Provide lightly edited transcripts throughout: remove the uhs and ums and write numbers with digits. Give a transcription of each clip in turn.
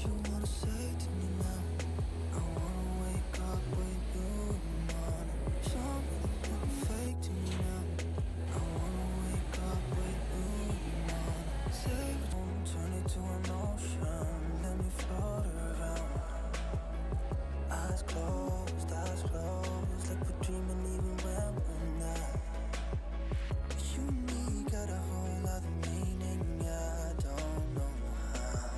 you wanna say to me now? I wanna wake up with you in the morning. Show me that you're fake to me now. I wanna wake up with you in the morning. Say what you want, turn it to an ocean. Let me float around. Eyes closed, like we're dreaming even when we're not. You and me got a whole other meaning, I don't know how.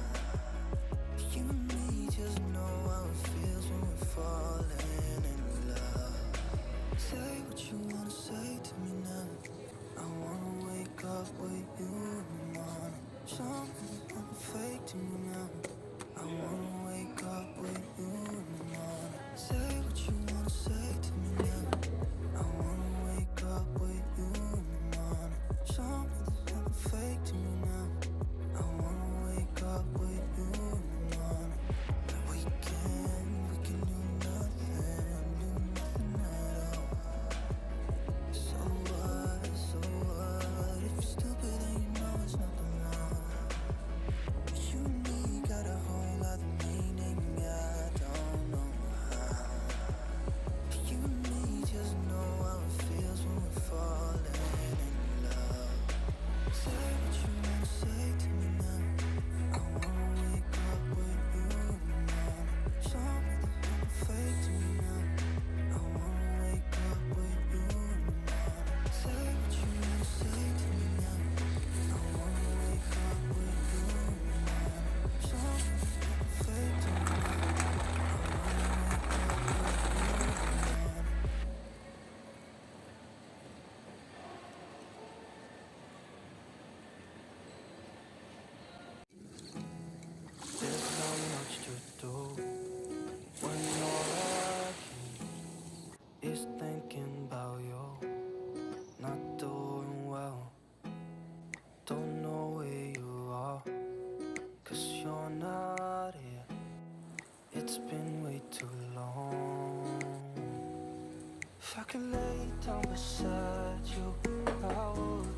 You and me just know how it feels when we're falling in love. Say what you wanna say to me now. I wanna wake up with you in the morning. Show me that you're fake to me now. I wanna wake up with you in the morning. Say what you wanna say to me now. I wanna wake up with you in the morning. Show me that you're fake to me now. I wanna wake up with you in the morning. We can do nothing at all. So what, if you're stupid then you know it's nothing wrong. You and me got a whole other meaning, I don't know how. You and me just know how it feels when we're falling in love. Say what you wanna say to me now. I wanna wake up with you in the morning. Show me that you're fake to me now. I wanna wake up with you in the morning. Say what you wanna say to me now. I wanna wake up with you in the morning. Show me that you're fake to me now. I wanna wake up with you in the morning. There's not much to do when all I keep is thinking about you. Not doing well, don't know where you are, 'cause you're not here. It's been way too long. If I could lay down beside you, I would.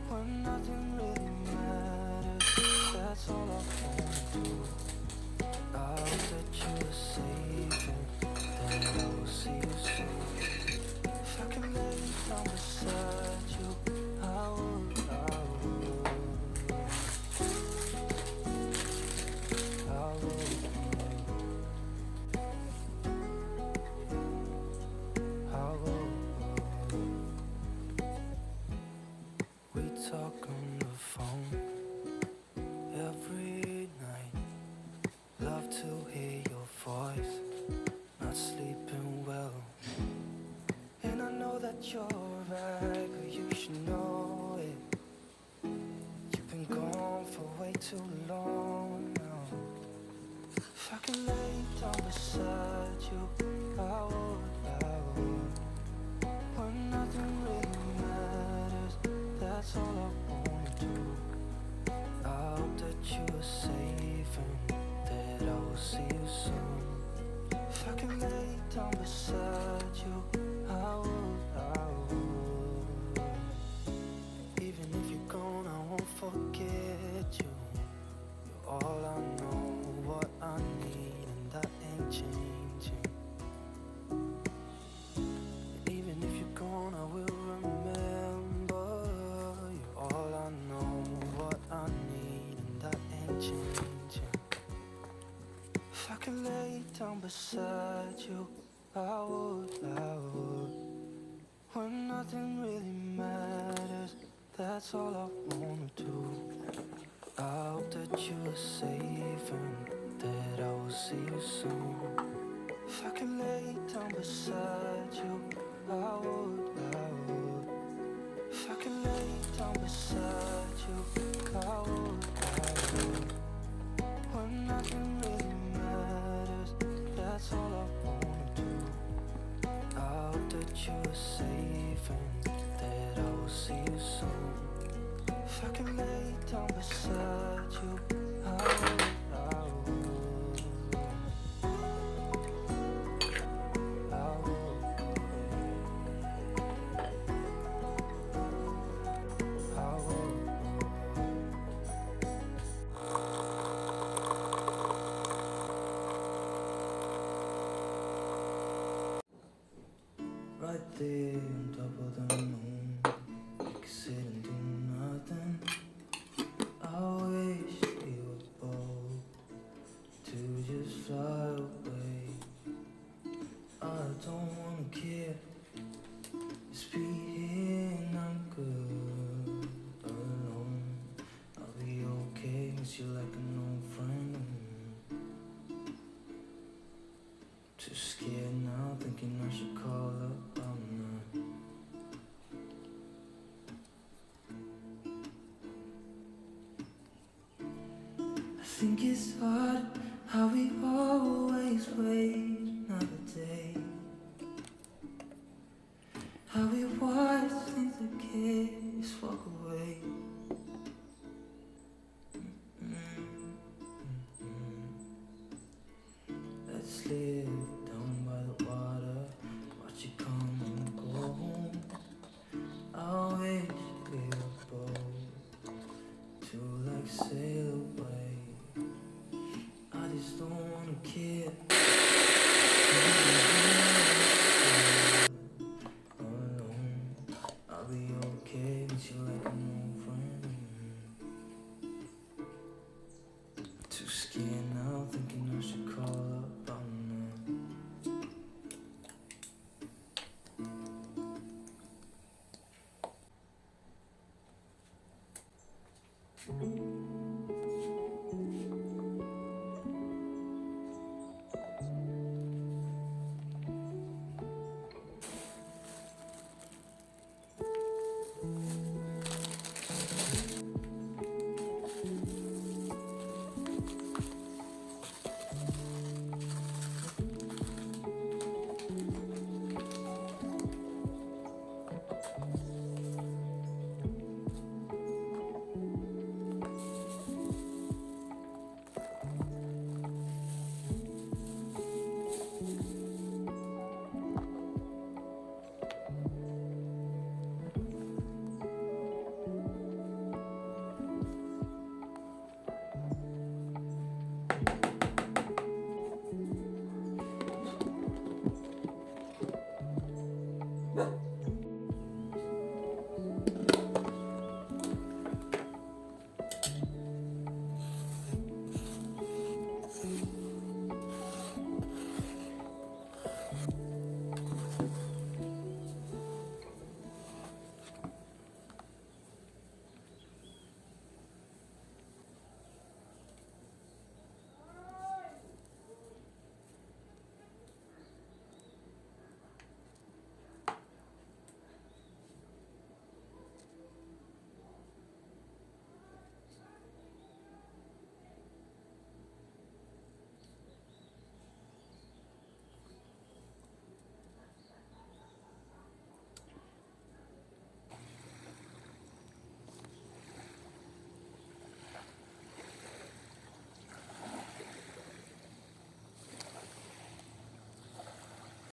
When nothing really matters, that's all I wanna do. I hope that you are safe and that I will see you soon. If I could lay down beside you, I would. We talk on the phone every night. Love to hear your voice. Not sleeping well, and I know that you're right, but you should know it. You've been gone for way too long now. If I could lay down beside you, I would. When nothing really matters, that's all I wanna do. I hope that you are safe and that I will see you soon. If I could lay down beside you, I would. Even if you're gone, I won't forget you. You're all I know, what I need, and that ain't changing. And even if you're gone, I will remember. You're all I know, what I need, and that ain't changing. If I could lay down beside you, I would. When nothing really matters, that's all I wanna do. I hope that you are safe and that I will see you soon. If I could lay down beside you, I would. If I could lay down beside you, I would. When nothing really matters, that's all I wanna do. I hope that you are safe and that I will see you soon. If I could lay down beside you, I would. right there on top of the moon. We could sit and do nothing. I wish we were bold to just fly away. I don't wanna care, just be here and I'm good alone. I'll be okay, miss you like an old friend. Too scared now, thinking I should call up all night. I think it's hard how we always wait another day. How we watch things that kids walk away. Let's live down by the water, watch it come and go home. I wish we were bold to like sail away. I just don't wanna care.